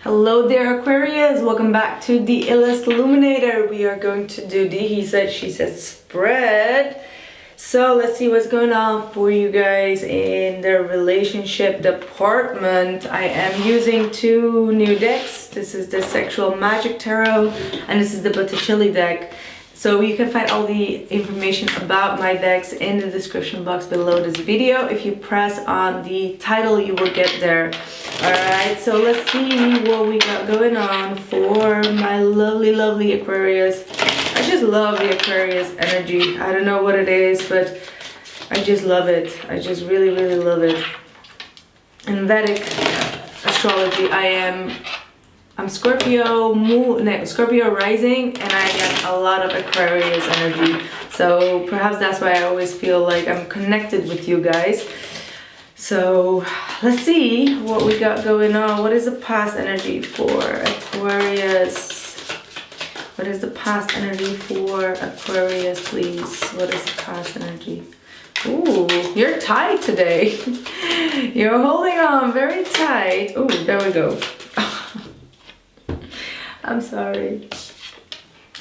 Hello there, Aquarius. Welcome back to the Illest Illuminator. We are going to do the he said she said spread. So let's see what's going on for you guys in the relationship department. I am using two new decks. This is the Sexual Magic Tarot and this is the Botacelli deck. So you can find all the information about my decks in the description box below this video. If you press on the title, you will get there. Alright, so let's see what we got going on for my lovely Aquarius. I just love the Aquarius energy. I don't know what it is, but I just love it. I just really love it. In Vedic astrology, I'm Scorpio moon, no, Scorpio rising, and I get a lot of Aquarius energy. So perhaps that's why I always feel like I'm connected with you guys. So let's see what we got going on. What is the past energy for Aquarius? What is the past energy for Aquarius, please? What is the past energy? Ooh, you're tight today. You're holding on very tight. Ooh, there we go. I'm sorry.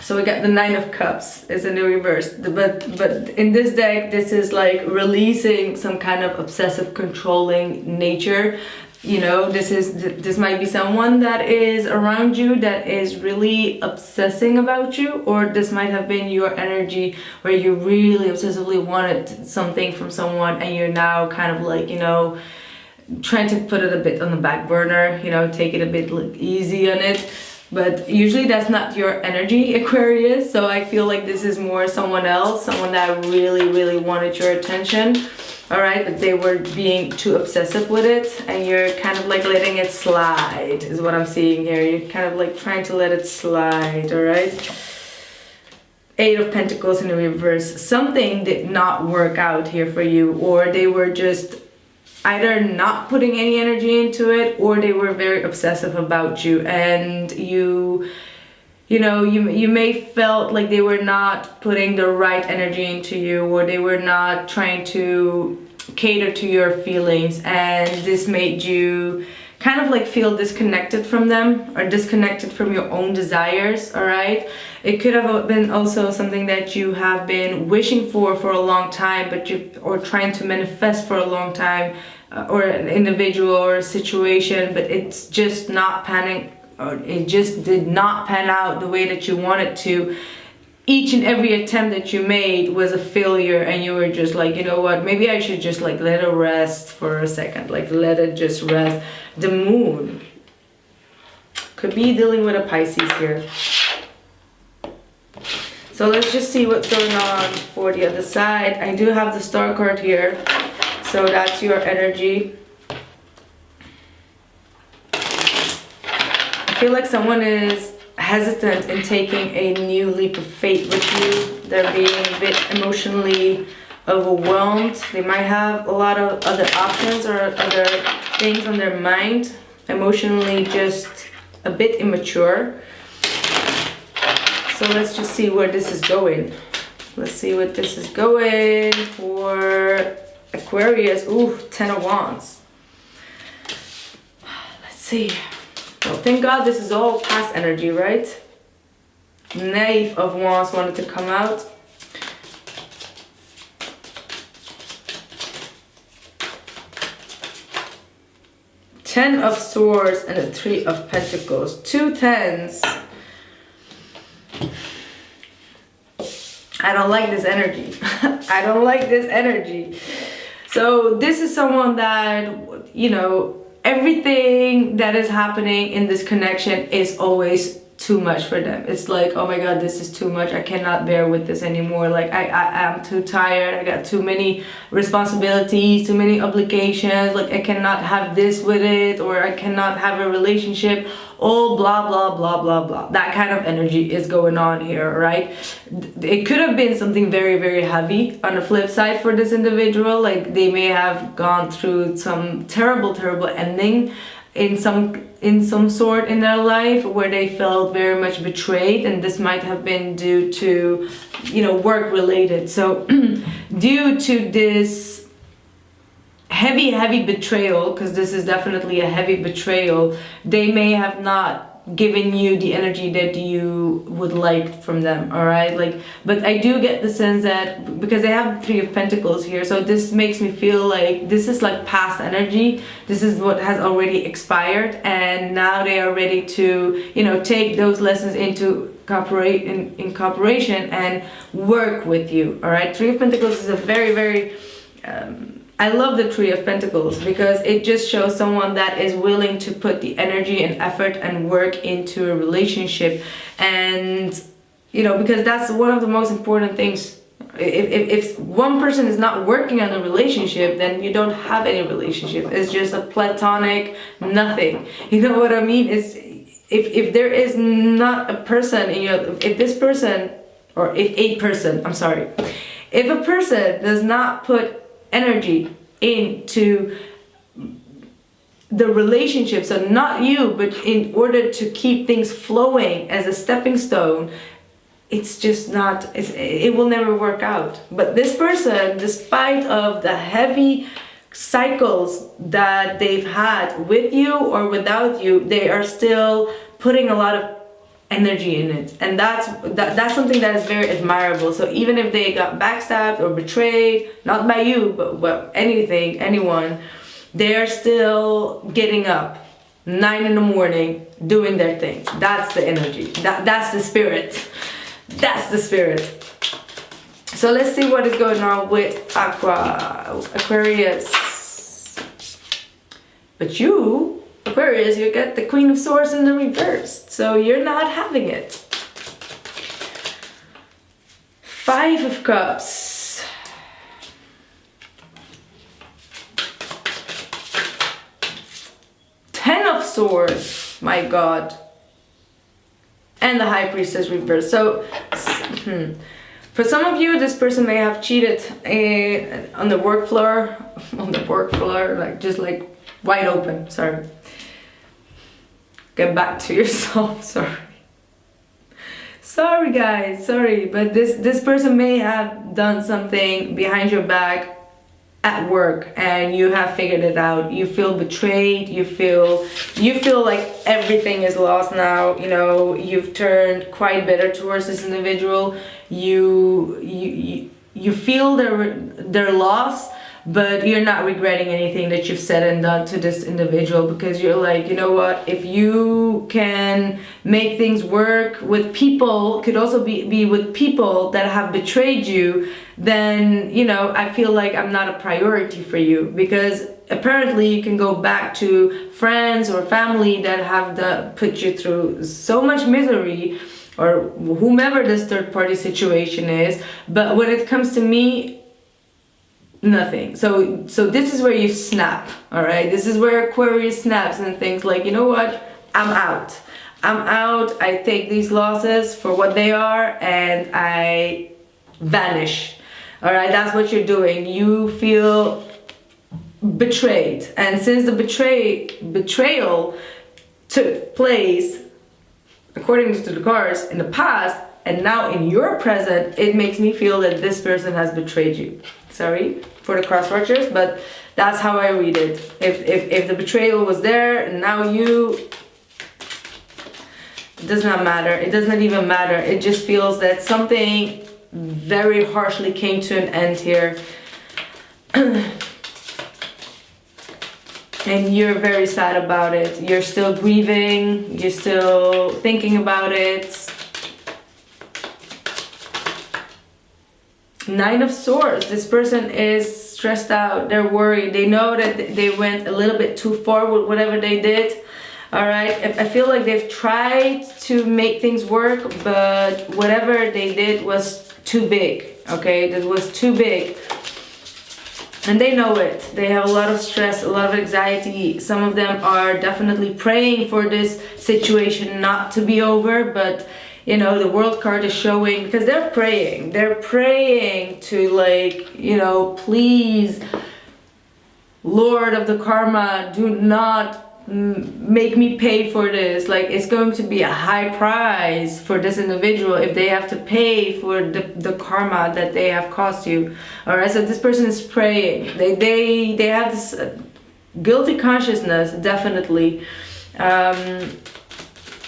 So we got the Nine of Cups is in the reverse, but in this deck, this is like releasing some kind of obsessive controlling nature. You know, this might be someone that is around you that is really obsessing about you, or this might have been your energy where you really obsessively wanted something from someone and you're now kind of like, you know, trying to put it a bit on the back burner, you know, take it a bit like, easy on it. But usually that's not your energy, Aquarius. So I feel like this is more someone else, someone that really wanted your attention. All right, but they were being too obsessive with it and you're kind of like letting it slide is what I'm seeing here. You're kind of like trying to let it slide, all right? Eight of Pentacles in the reverse. Something did not work out here for you, or they were just either not putting any energy into it, or they were very obsessive about you, and you may felt like they were not putting the right energy into you, or they were not trying to cater to your feelings, and this made you kind of like feel disconnected from them or disconnected from your own desires. All right, it could have been also something that you have been wishing for a long time, or trying to manifest for a long time, or an individual or a situation, but it's just not panning, or it just did not pan out the way that you wanted to. Each and every attempt that you made was a failure, and you were just like, you know what, maybe I should just like let it rest for a second, like let it just rest. The moon could be dealing with a Pisces here. So let's just see what's going on for the other side. I do have the Star card here, so that's your energy. I feel like someone is hesitant in taking a new leap of faith with you. They're being a bit emotionally overwhelmed. They might have a lot of other options or other things on their mind. Emotionally just a bit immature. So let's just see where this is going. Let's see what this is going for Aquarius. Ooh, Ten of Wands. Let's see. Well, thank God this is all past energy, right? Knave of Wands wanted to come out. Ten of Swords and the Three of Pentacles. Two tens. I don't like this energy. I don't like this energy. So this is someone that, you know, everything that is happening in this connection is always too much for them. It's like, oh my God, this is too much. I cannot bear with this anymore. Like I'm too tired. I got too many responsibilities, too many obligations. Like I cannot have this with it, or I cannot have a relationship. All blah blah. That kind of energy is going on here, right? It could have been something very heavy on the flip side for this individual. Like they may have gone through some terrible ending in some sort in their life where they felt very much betrayed, and this might have been due to, you know, work related. So due to this heavy betrayal, because this is definitely a heavy betrayal. They may have not given you the energy that you would like from them, all right? Like, but I do get the sense that because they have Three of Pentacles here, so this makes me feel like this is like past energy. This is what has already expired, and now they are ready to, you know, take those lessons into cooperation and work with you, all right? Three of Pentacles is a very I love the Three of Pentacles because it just shows someone that is willing to put the energy and effort and work into a relationship. And, you know, because that's one of the most important things. If one person is not working on a relationship, then you don't have any relationship. It's just a platonic nothing. You know what I mean? It's, if there is not a person in your, if this person, or if a person, I'm sorry, if a person does not put energy into the relationship, so not you, but in order to keep things flowing as a stepping stone, it's just not, it will never work out. But this person, despite of the heavy cycles that they've had with you or without you, they are still putting a lot of energy in it, and that's something that is very admirable. So even if they got backstabbed or betrayed, not by you, but well, anyone, they are still getting up 9 in the morning doing their thing. That's the energy. That's the spirit. That's the spirit. So let's see what is going on with Aquarius. But you, Aquarius, you get the Queen of Swords in the reverse, so you're not having it. Five of Cups. Ten of Swords, my God. And the High Priestess reverse. So, for some of you, this person may have cheated on the work floor, like just like wide open, sorry. Get back to yourself, sorry guys, sorry, but this person may have done something behind your back at work and you have figured it out. You feel betrayed, you feel like everything is lost now, you know, you've turned quite bitter towards this individual. You feel their loss, but you're not regretting anything that you've said and done to this individual, because you're like, you know what, if you can make things work with people, could also be with people that have betrayed you, then, you know, I feel like I'm not a priority for you, because apparently you can go back to friends or family that have put you through so much misery, or whomever this third party situation is, but when it comes to me, nothing. So this is where you snap, all right? This is where Aquarius snaps and thinks like, you know what? I'm out. I take these losses for what they are and I vanish, all right? That's what you're doing. You feel betrayed. And since the betrayal took place, according to the cards, in the past, and now in your present, it makes me feel that this person has betrayed you. Sorry for the cross watchers, but that's how I read it. If the betrayal was there and now you, it does not matter. It does not even matter. It just feels that something very harshly came to an end here. And you're very sad about it. You're still grieving. You're still thinking about it. Nine of Swords. This person is stressed out. They're worried. They know that they went a little bit too far with whatever they did. All right. I feel like they've tried to make things work, but whatever they did was too big. Okay, that was too big. And they know it. They have a lot of stress, a lot of anxiety. Some of them are definitely praying for this situation not to be over, but you know, the World card is showing, because they're praying to, like, you know, please, Lord of the karma, do not make me pay for this. Like, it's going to be a high price for this individual if they have to pay for the karma that they have caused you. All right, so this person is praying. They have this guilty consciousness, definitely.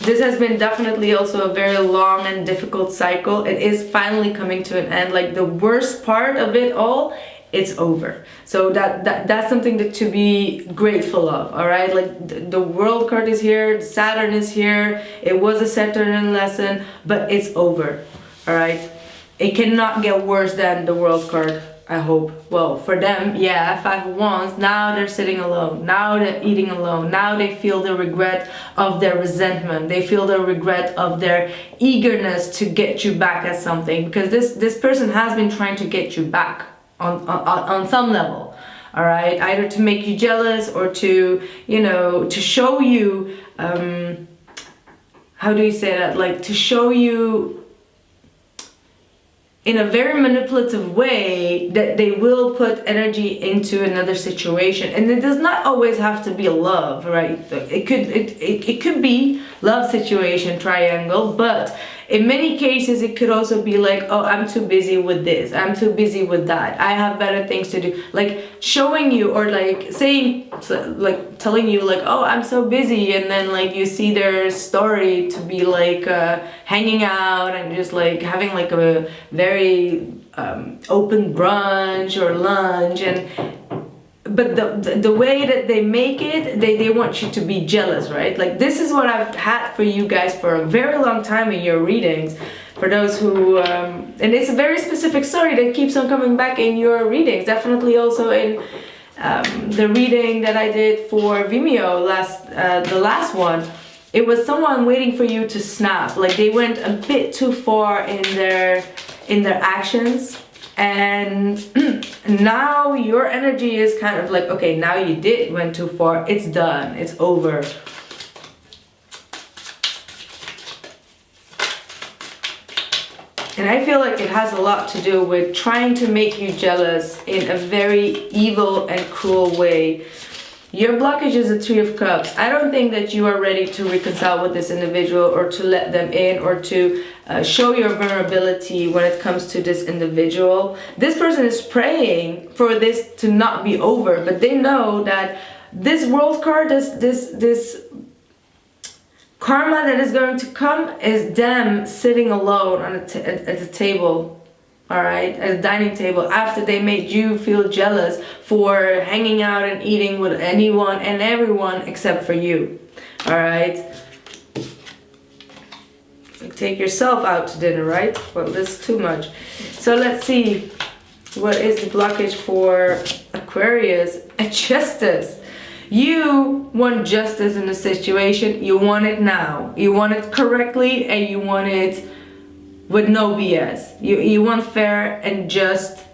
This has been definitely also a very long and difficult cycle. It is finally coming to an end. Like, the worst part of it all, it's over. So that's something to be grateful of. All right, like the world card is here, Saturn is here. It was a Saturn lesson, but it's over. All right, it cannot get worse than the world card, I hope. Well, for them, yeah, 5 of Wands. Now they're sitting alone. Now they're eating alone. Now they feel the regret of their resentment. They feel the regret of their eagerness to get you back at something, because this person has been trying to get you back on some level. All right, either to make you jealous or to, you know, to show you, how do you say that? Like, to show you in a very manipulative way that they will put energy into another situation. And it does not always have to be a love, right? It could be love situation, triangle, but in many cases it could also be like, oh, I'm too busy with this, I'm too busy with that, I have better things to do. Like, showing you, or like saying, like telling you like, oh, I'm so busy, and then like you see their story to be like hanging out and just like having like a very open brunch or lunch, and but the way that they make it, they want you to be jealous, right? Like, this is what I've had for you guys for a very long time in your readings. For those who, and it's a very specific story that keeps on coming back in your readings. Definitely also in the reading that I did for Vimeo, the last one. It was someone waiting for you to snap. Like, they went a bit too far in their actions. And now your energy is kind of like, okay, now you went too far, it's done, it's over. And I feel like it has a lot to do with trying to make you jealous in a very evil and cruel way. Your blockage is a 3 of Cups. I don't think that you are ready to reconcile with this individual, or to let them in, or to show your vulnerability when it comes to this individual. This person is praying for this to not be over, but they know that this world card, this karma that is going to come, is them sitting alone on at the table. All right, at a dining table, after they made you feel jealous for hanging out and eating with anyone and everyone except for you. All right, like, take yourself out to dinner, right? Well, this is too much. So let's see, what is the blockage for Aquarius? A justice. You want justice in the situation. You want it now. You want it correctly, and you want it with no BS. You want fair and just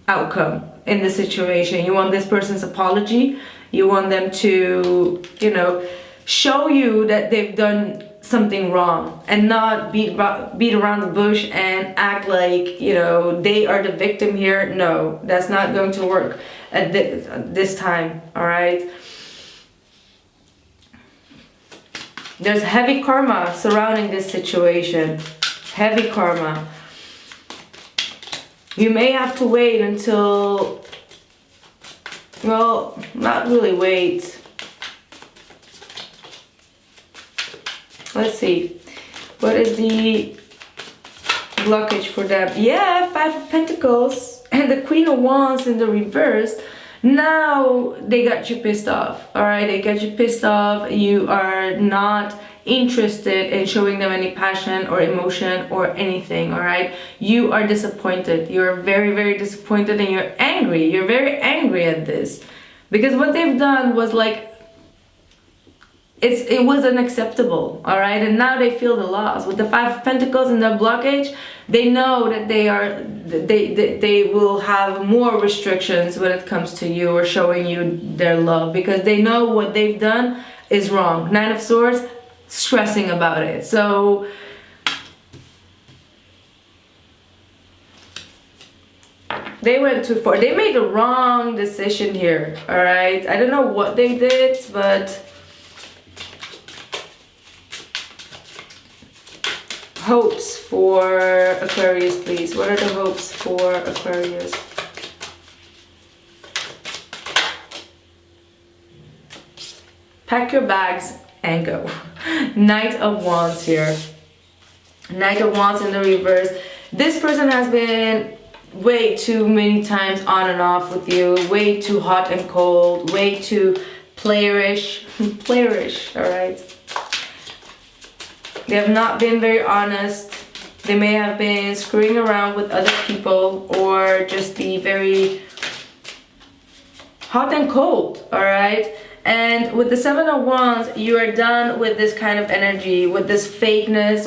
outcome in the situation. You want this person's apology. You want them to, you know, show you that they've done something wrong, and not beat around the bush and act like, you know, they are the victim here. No, that's not going to work at this time. All right. There's heavy karma surrounding this situation. Heavy karma. You may have to wait until, well, not really wait. Let's see. What is the blockage for them? Yeah, 5 of Pentacles and the Queen of Wands in the reverse. Now they got you pissed off. All right, they got you pissed off. You are not interested in showing them any passion or emotion or anything. All right, you are disappointed. You're very, very disappointed, and you're angry. You're very angry at this, because what they've done was like, it was unacceptable. All right, and now they feel the loss. With the 5 of Pentacles and the blockage, they know that they will have more restrictions when it comes to you or showing you their love, because they know what they've done is wrong. 9 of Swords, stressing about it. So they went too far. They made the wrong decision here. All right, I don't know what they did, but hopes for Aquarius, please? What are the hopes for Aquarius? Pack your bags and go. Knight of Wands here. Knight of Wands in the reverse. This person has been way too many times on and off with you. Way too hot and cold. Way too playerish. Playerish, alright? They have not been very honest. They may have been screwing around with other people or just be very hot and cold, alright? And with the Seven of Wands, you are done with this kind of energy, with this fakeness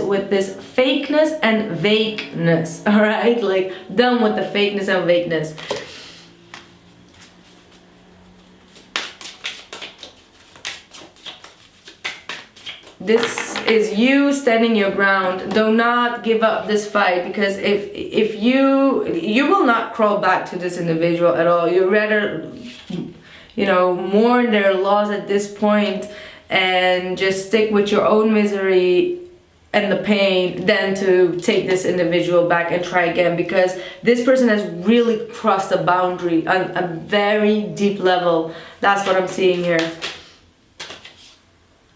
and vagueness, alright? Like, done with the fakeness and vagueness. This is you standing your ground. Do not give up this fight, because if you will not crawl back to this individual at all. You rather, you know, mourn their loss at this point and just stick with your own misery and the pain than to take this individual back and try again, because this person has really crossed a boundary on a very deep level. That's what I'm seeing here.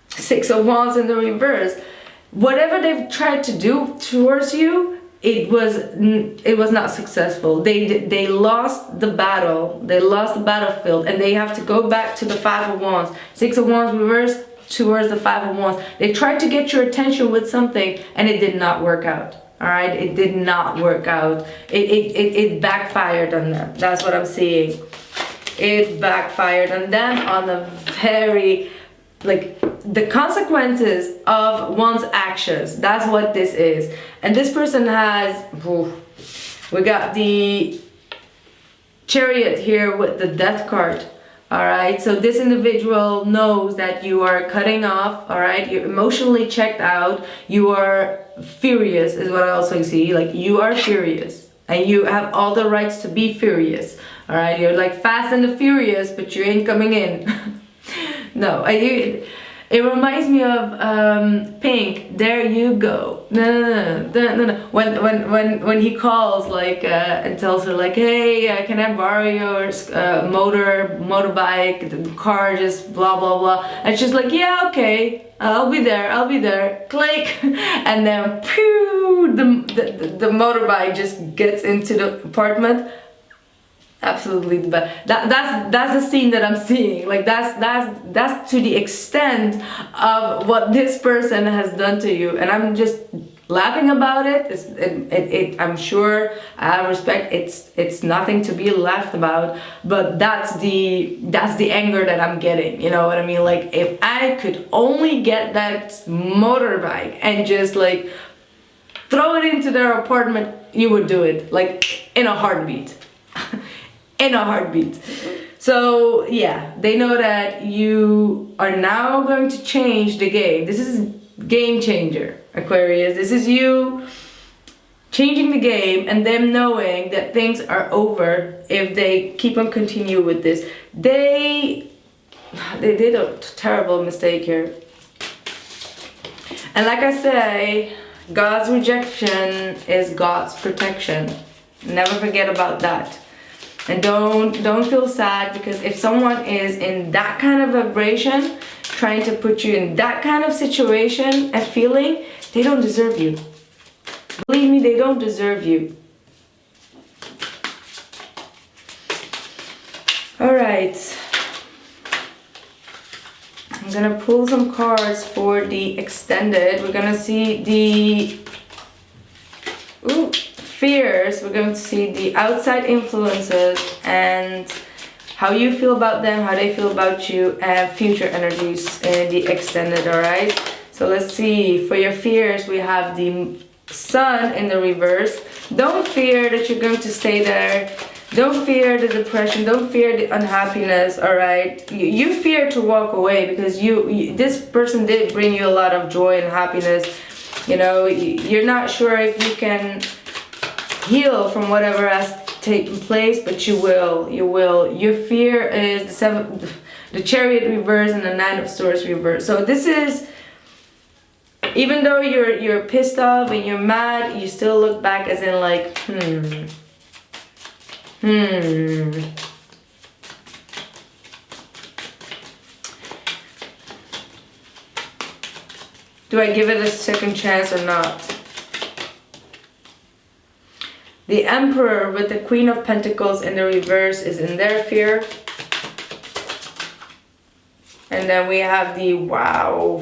Six of Wands in the reverse. Whatever they've tried to do towards you, it was not successful. They lost the battle. They lost the battlefield, and they have to go back to the Five of Wands. Six of Wands reverse towards the Five of Wands. They tried to get your attention with something, and it did not work out. All right, it did not work out. It backfired on them. That's what I'm seeing. It backfired on them on a very, like, the consequences of one's actions. That's what this is. And this person has, we got the Chariot here with the Death card. All right, so this individual knows that you are cutting off. All right, you're emotionally checked out. You are furious is what I also see. Like, you are furious, and you have all the rights to be furious. All right, you're like Fast and the Furious, but you ain't coming in. No, it reminds me of Pink. There you go. No. When he calls, like, and tells her, like, hey, can I borrow your motorbike, the car, just blah blah blah. And she's like, yeah, okay, I'll be there. Click, and then pew, the motorbike just gets into the apartment. Absolutely the best. That's the scene that I'm seeing. Like, that's to the extent of what this person has done to you, and I'm just laughing about it. I'm sure, I respect, it's nothing to be laughed about, but that's the anger that I'm getting. You know what I mean? Like, if I could only get that motorbike and just like throw it into their apartment, you would do it, like, in a heartbeat. In a heartbeat. So yeah, they know that you are now going to change the game. This is game changer, Aquarius. This is you changing the game, and them knowing that things are over if they keep on continue with this. They did a terrible mistake here. And like I say, God's rejection is God's protection. Never forget about that. And don't feel sad, because if someone is in that kind of vibration, trying to put you in that kind of situation and feeling, they don't deserve you. Believe me, they don't deserve you. All right. I'm gonna pull some cards for the extended. We're gonna see the fears. We're going to see the outside influences and how you feel about them, how they feel about you, and future energies in the extended. All right, so let's see. For your fears, we have the Sun in the reverse. Don't fear that you're going to stay there. Don't fear the depression. Don't fear the unhappiness. All right, you fear to walk away, because this person did bring you a lot of joy and happiness. You know, you're not sure if you can heal from whatever has taken place, but you will. Your fear is the Chariot reverse and the Nine of Swords reverse. So this is Even though you're pissed off and you're mad, you still look back as in like, do I give it a second chance or not? The Emperor with the Queen of Pentacles in the reverse is in their fear. And then we have the, wow,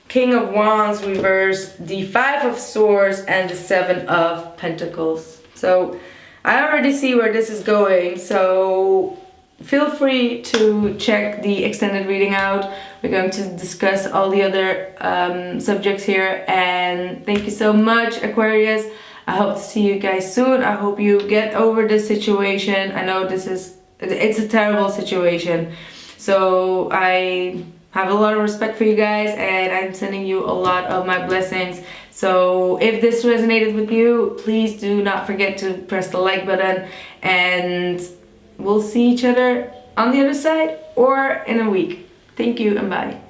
King of Wands reverse, the Five of Swords, and the Seven of Pentacles. So I already see where this is going. So feel free to check the extended reading out. We're going to discuss all the other subjects here. And thank you so much, Aquarius. I hope to see you guys soon. I hope you get over this situation. I know it's a terrible situation. So I have a lot of respect for you guys, and I'm sending you a lot of my blessings. So if this resonated with you, please do not forget to press the like button, and we'll see each other on the other side or in a week. Thank you and bye.